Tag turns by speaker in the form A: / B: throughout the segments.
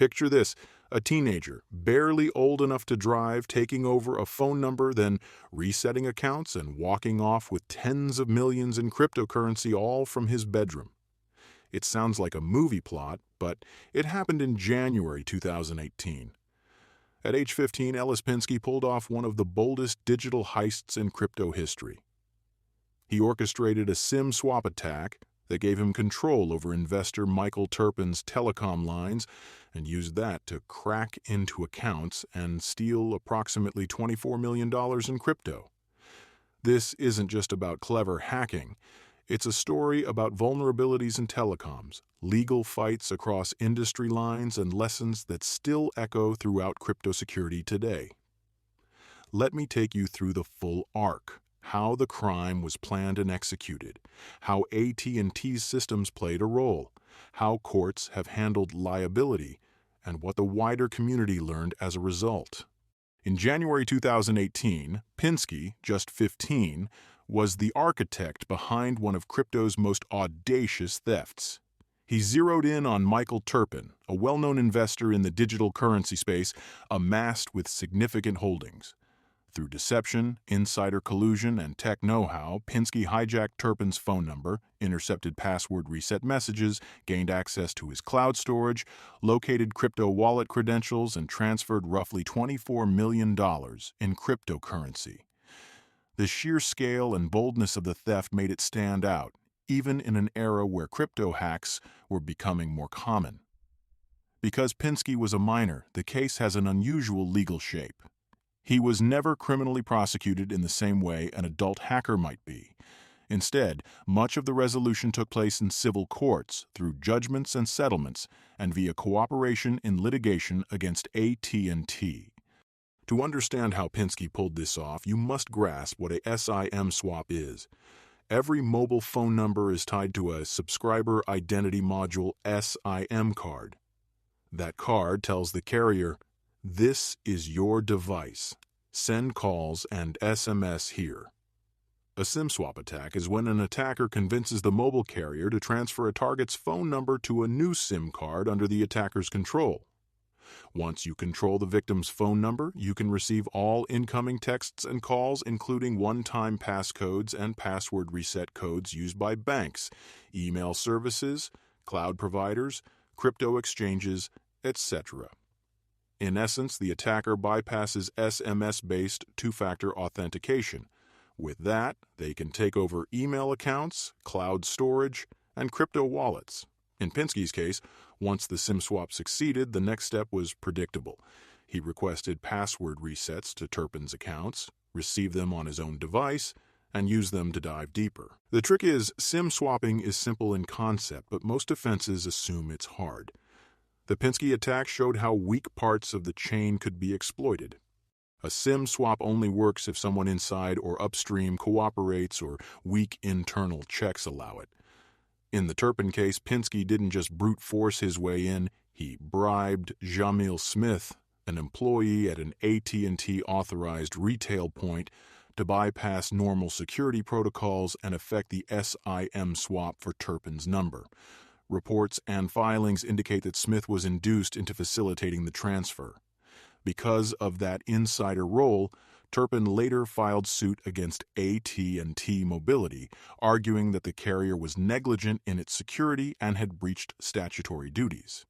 A: Picture this: a teenager, barely old enough to drive, taking over a phone number, then resetting accounts and walking off with tens of millions in cryptocurrency, all from his bedroom. It sounds like a movie plot, but it happened in January 2018. At age 15, Ellis Pinsky pulled off one of the boldest digital heists in crypto history. He orchestrated a SIM swap attack that gave him control over investor Michael Turpin's telecom lines and used that to crack into accounts and steal approximately $24 million in crypto. This isn't just about clever hacking. It's a story about vulnerabilities in telecoms, legal fights across industry lines, and lessons that still echo throughout crypto security today. Let me take you through the full arc: how the crime was planned and executed, how AT&T's systems played a role, how courts have handled liability, and what the wider community learned as a result. In January 2018, Pinsky, just 15, was the architect behind one of crypto's most audacious thefts. He zeroed in on Michael Turpin, a well-known investor in the digital currency space, amassed with significant holdings. Through deception, insider collusion, and tech know-how, Pinsky hijacked Turpin's phone number, intercepted password reset messages, gained access to his cloud storage, located crypto wallet credentials, and transferred roughly $24 million in cryptocurrency. The sheer scale and boldness of the theft made it stand out, even in an era where crypto hacks were becoming more common. Because Pinsky was a minor, the case has an unusual legal shape. He was never criminally prosecuted in the same way an adult hacker might be. Instead, much of the resolution took place in civil courts through judgments and settlements and via cooperation in litigation against AT&T. To understand how Pinsky pulled this off, you must grasp what a SIM swap is. Every mobile phone number is tied to a subscriber identity module SIM card. That card tells the carrier, "This is your device. Send calls and SMS here." A SIM swap attack is when an attacker convinces the mobile carrier to transfer a target's phone number to a new SIM card under the attacker's control. Once you control the victim's phone number, you can receive all incoming texts and calls, including one-time passcodes and password reset codes used by banks, email services, cloud providers, crypto exchanges, etc. In essence, the attacker bypasses SMS-based two-factor authentication. With that, they can take over email accounts, cloud storage, and crypto wallets. In Pinsky's case, once the SIM swap succeeded, the next step was predictable. He requested password resets to Turpin's accounts, received them on his own device, and used them to dive deeper. The trick is, SIM swapping is simple in concept, but most offenses assume it's hard. The Pinsky attack showed how weak parts of the chain could be exploited. A SIM swap only works if someone inside or upstream cooperates or weak internal checks allow it. In the Turpin case, Pinsky didn't just brute force his way in, he bribed Jamil Smith, an employee at an AT&T authorized retail point, to bypass normal security protocols and effect the SIM swap for Turpin's number. Reports and filings indicate that Smith was induced into facilitating the transfer. Because of that insider role, Turpin later filed suit against AT&T Mobility, arguing that the carrier was negligent in its security and had breached statutory duties.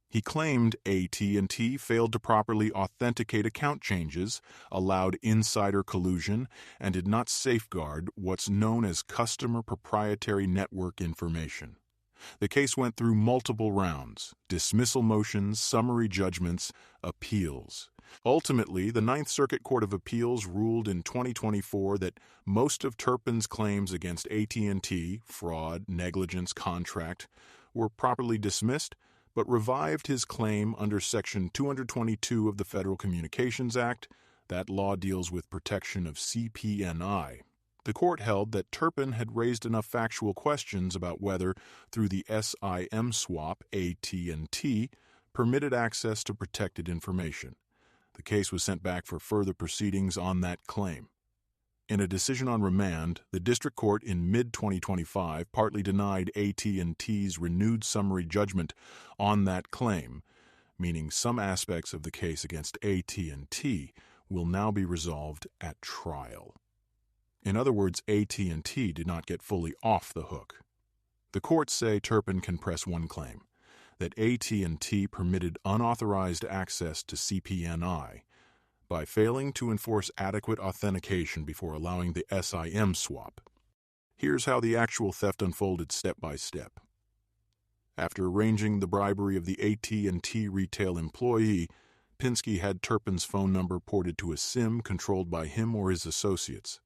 A: He claimed AT&T failed to properly authenticate account changes, allowed insider collusion, and did not safeguard what's known as customer proprietary network information. The case went through multiple rounds: dismissal motions, summary judgments, appeals. Ultimately, the Ninth Circuit Court of Appeals ruled in 2024 that most of Turpin's claims against AT&T, fraud, negligence, contract, were properly dismissed, but revived his claim under Section 222 of the Federal Communications Act. That law deals with protection of CP&I. The court held that Turpin had raised enough factual questions about whether, through the SIM swap, AT&T permitted access to protected information. The case was sent back for further proceedings on that claim. In a decision on remand, the district court in mid-2025 partly denied AT&T's renewed summary judgment on that claim, meaning some aspects of the case against AT&T will now be resolved at trial. In other words, AT&T did not get fully off the hook. The courts say Turpin can press one claim, that AT&T permitted unauthorized access to CPNI by failing to enforce adequate authentication before allowing the SIM swap. Here's how the actual theft unfolded step by step. After arranging the bribery of the AT&T retail employee, Pinsky had Turpin's phone number ported to a SIM controlled by him or his associates.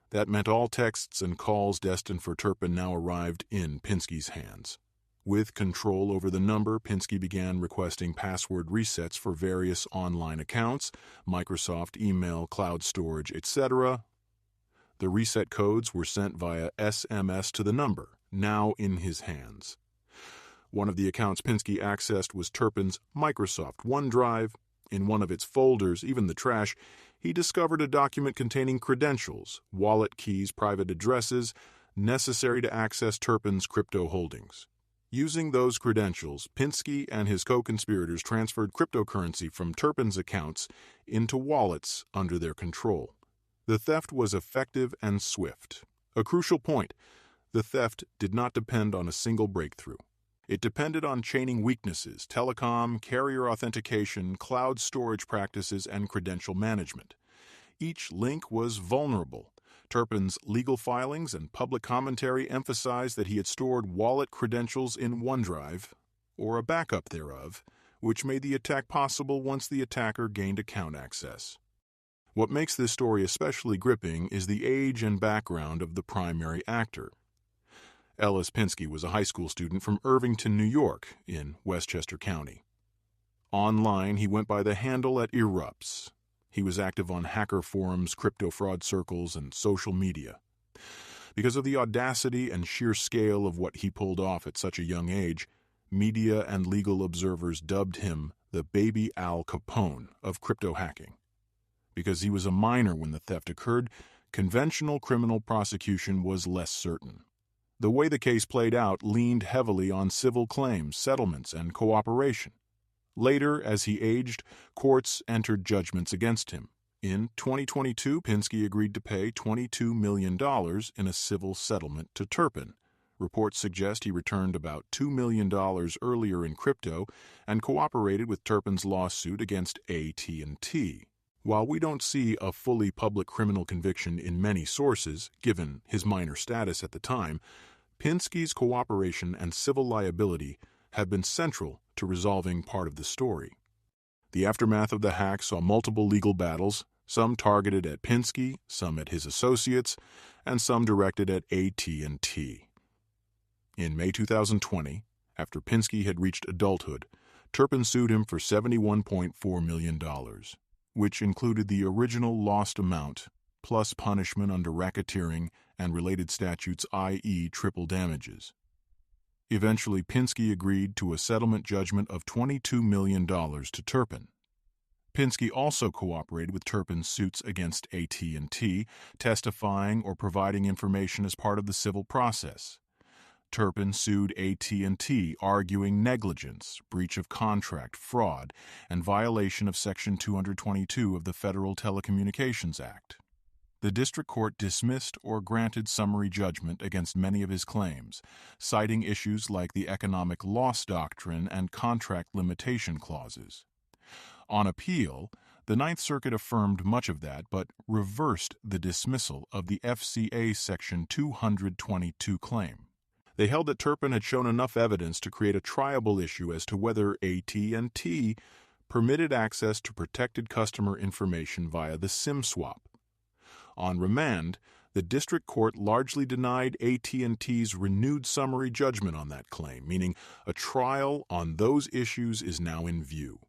A: That meant all texts and calls destined for Turpin now arrived in Pinsky's hands. With control over the number, Pinsky began requesting password resets for various online accounts, Microsoft email, cloud storage, etc. The reset codes were sent via SMS to the number, now in his hands. One of the accounts Pinsky accessed was Turpin's Microsoft OneDrive. In one of its folders, even the trash, he discovered a document containing credentials, wallet keys, private addresses, necessary to access Turpin's crypto holdings. Using those credentials, Pinsky and his co-conspirators transferred cryptocurrency from Turpin's accounts into wallets under their control. The theft was effective and swift. A crucial point: the theft did not depend on a single breakthrough. It depended on chaining weaknesses, telecom, carrier authentication, cloud storage practices, and credential management. Each link was vulnerable. Turpin's legal filings and public commentary emphasized that he had stored wallet credentials in OneDrive, or a backup thereof, which made the attack possible once the attacker gained account access. What makes this story especially gripping is the age and background of the primary actor. Ellis Pinsky was a high school student from Irvington, New York, in Westchester County. Online, he went by the handle @Erupts. He was active on hacker forums, crypto fraud circles, and social media. Because of the audacity and sheer scale of what he pulled off at such a young age, media and legal observers dubbed him the baby Al Capone of crypto hacking. Because he was a minor when the theft occurred, conventional criminal prosecution was less certain. The way the case played out leaned heavily on civil claims, settlements, and cooperation. Later, as he aged, courts entered judgments against him. In 2022, Pinsky agreed to pay $22 million in a civil settlement to Turpin. Reports suggest he returned about $2 million earlier in crypto and cooperated with Turpin's lawsuit against AT&T. While we don't see a fully public criminal conviction in many sources, given his minor status at the time, Pinsky's cooperation and civil liability have been central to resolving part of the story. The aftermath of the hack saw multiple legal battles, some targeted at Pinsky, some at his associates, and some directed at AT&T. In May 2020, after Pinsky had reached adulthood, Turpin sued him for $71.4 million, which included the original lost amount, plus punishment under racketeering and related statutes, i.e. triple damages. Eventually, Pinsky agreed to a settlement judgment of $22 million to Turpin. Pinsky also cooperated with Turpin's suits against AT&T, testifying or providing information as part of the civil process. Turpin sued AT&T, arguing negligence, breach of contract, fraud, and violation of Section 222 of the Federal Telecommunications Act. The district court dismissed or granted summary judgment against many of his claims, citing issues like the economic loss doctrine and contract limitation clauses. On appeal, the Ninth Circuit affirmed much of that but reversed the dismissal of the FCA Section 222 claim. They held that Turpin had shown enough evidence to create a triable issue as to whether AT&T permitted access to protected customer information via the SIM swap. On remand, the district court largely denied AT&T's renewed summary judgment on that claim, meaning a trial on those issues is now in view.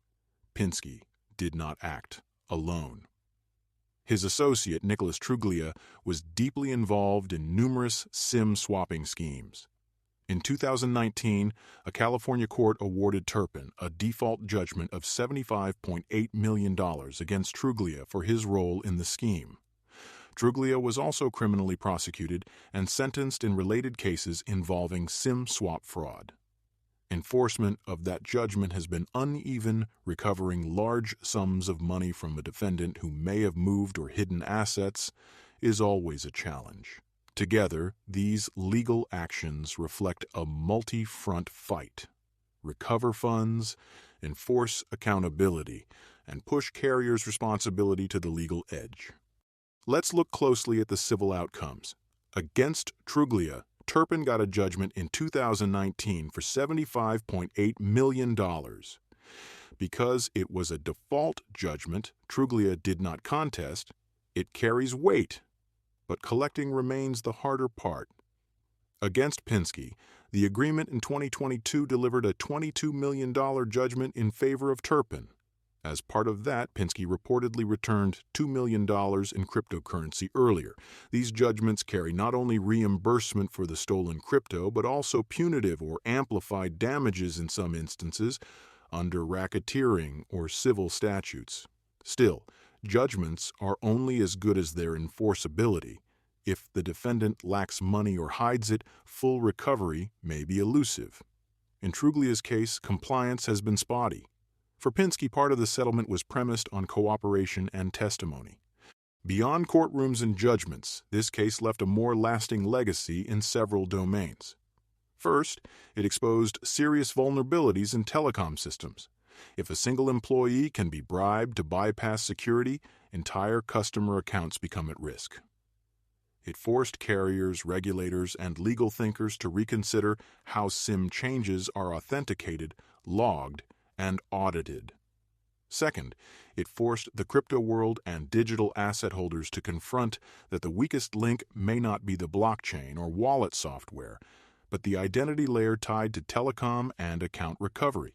A: Pinsky did not act alone. His associate, Nicholas Truglia, was deeply involved in numerous SIM swapping schemes. In 2019, a California court awarded Turpin a default judgment of $75.8 million against Truglia for his role in the scheme. Truglia was also criminally prosecuted and sentenced in related cases involving SIM swap fraud. Enforcement of that judgment has been uneven, recovering large sums of money from a defendant who may have moved or hidden assets is always a challenge. Together, these legal actions reflect a multi-front fight. Recover funds, enforce accountability, and push carriers' responsibility to the legal edge. Let's look closely at the civil outcomes. Against Truglia, Turpin got a judgment in 2019 for $75.8 million. Because it was a default judgment Truglia did not contest, it carries weight, but collecting remains the harder part. Against Pinsky, the agreement in 2022 delivered a $22 million judgment in favor of Turpin. As part of that, Pinsky reportedly returned $2 million in cryptocurrency earlier. These judgments carry not only reimbursement for the stolen crypto, but also punitive or amplified damages in some instances under racketeering or civil statutes. Still, judgments are only as good as their enforceability. If the defendant lacks money or hides it, full recovery may be elusive. In Truglia's case, compliance has been spotty. For Pinsky, part of the settlement was premised on cooperation and testimony. Beyond courtrooms and judgments, this case left a more lasting legacy in several domains. First, it exposed serious vulnerabilities in telecom systems. If a single employee can be bribed to bypass security, entire customer accounts become at risk. It forced carriers, regulators, and legal thinkers to reconsider how SIM changes are authenticated, logged, and audited. Second, it forced the crypto world and digital asset holders to confront that the weakest link may not be the blockchain or wallet software, but the identity layer tied to telecom and account recovery.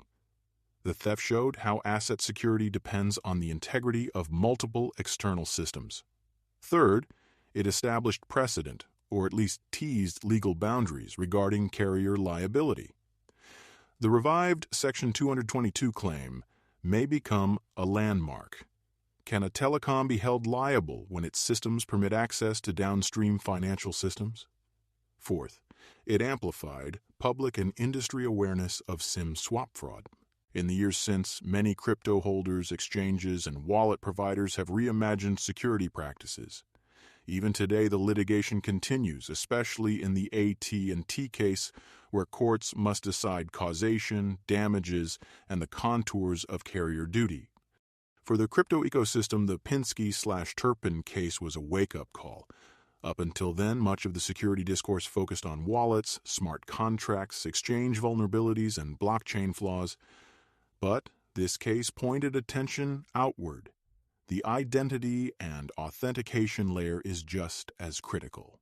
A: The theft showed how asset security depends on the integrity of multiple external systems. Third, it established precedent, or at least teased legal boundaries regarding carrier liability. The revived Section 222 claim may become a landmark. Can a telecom be held liable when its systems permit access to downstream financial systems? Fourth, it amplified public and industry awareness of SIM swap fraud. In the years since, many crypto holders, exchanges, and wallet providers have reimagined security practices. Even today, the litigation continues, especially in the AT&T case, where courts must decide causation, damages, and the contours of carrier duty. For the crypto ecosystem, the Pinsky/Turpin case was a wake-up call. Up until then, much of the security discourse focused on wallets, smart contracts, exchange vulnerabilities, and blockchain flaws. But this case pointed attention outward. The identity and authentication layer is just as critical.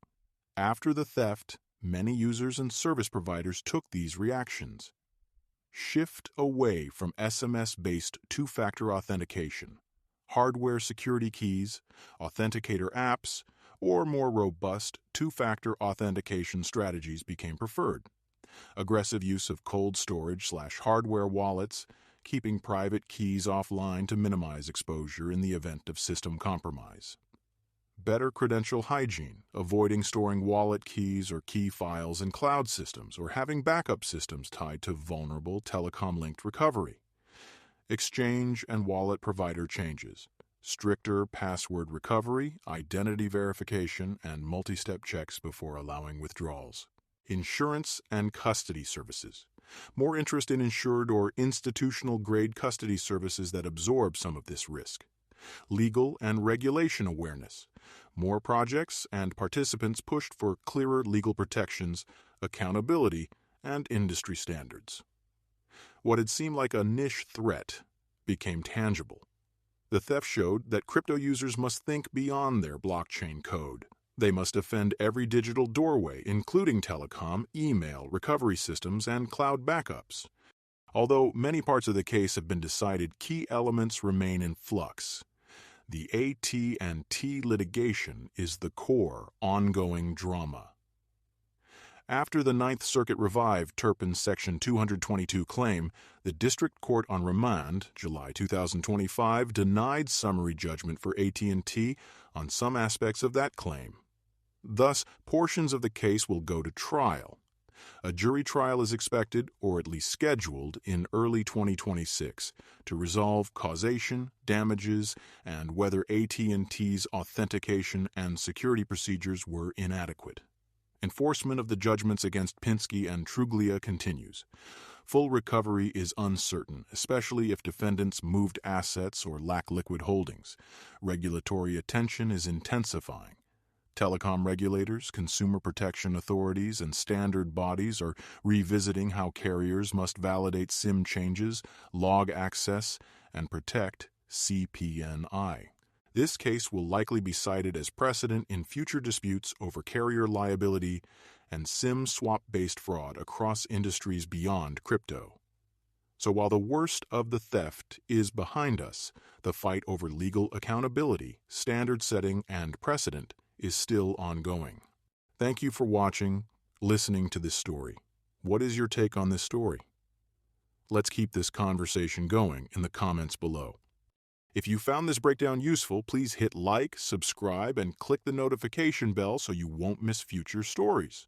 A: After the theft, many users and service providers took these reactions. Shift away from SMS-based two-factor authentication, hardware security keys, authenticator apps, or more robust two-factor authentication strategies became preferred. Aggressive use of cold storage/hardware wallets, keeping private keys offline to minimize exposure in the event of system compromise. Better credential hygiene, avoiding storing wallet keys or key files in cloud systems or having backup systems tied to vulnerable telecom-linked recovery. Exchange and wallet provider changes, stricter password recovery, identity verification, and multi-step checks before allowing withdrawals. Insurance and custody services. More interest in insured or institutional-grade custody services that absorb some of this risk. Legal and regulation awareness. More projects and participants pushed for clearer legal protections, accountability, and industry standards. What had seemed like a niche threat became tangible. The theft showed that crypto users must think beyond their blockchain code. They must defend every digital doorway, including telecom, email, recovery systems, and cloud backups. Although many parts of the case have been decided, key elements remain in flux. The AT&T litigation is the core, ongoing drama. After the Ninth Circuit revived Turpin's Section 222 claim, the District Court on Remand, July 2025, denied summary judgment for AT&T on some aspects of that claim. Thus, portions of the case will go to trial. A jury trial is expected, or at least scheduled, in early 2026 to resolve causation, damages, and whether AT&T's authentication and security procedures were inadequate. Enforcement of the judgments against Pinsky and Truglia continues. Full recovery is uncertain, especially if defendants moved assets or lack liquid holdings. Regulatory attention is intensifying. Telecom regulators, consumer protection authorities, and standard bodies are revisiting how carriers must validate SIM changes, log access, and protect CPNI. This case will likely be cited as precedent in future disputes over carrier liability and SIM swap-based fraud across industries beyond crypto. So while the worst of the theft is behind us, the fight over legal accountability, standard setting, and precedent is still ongoing. Thank you for watching, listening to this story. What is your take on this story? Let's keep this conversation going in the comments below. If you found this breakdown useful, please hit like, subscribe, and click the notification bell so you won't miss future stories.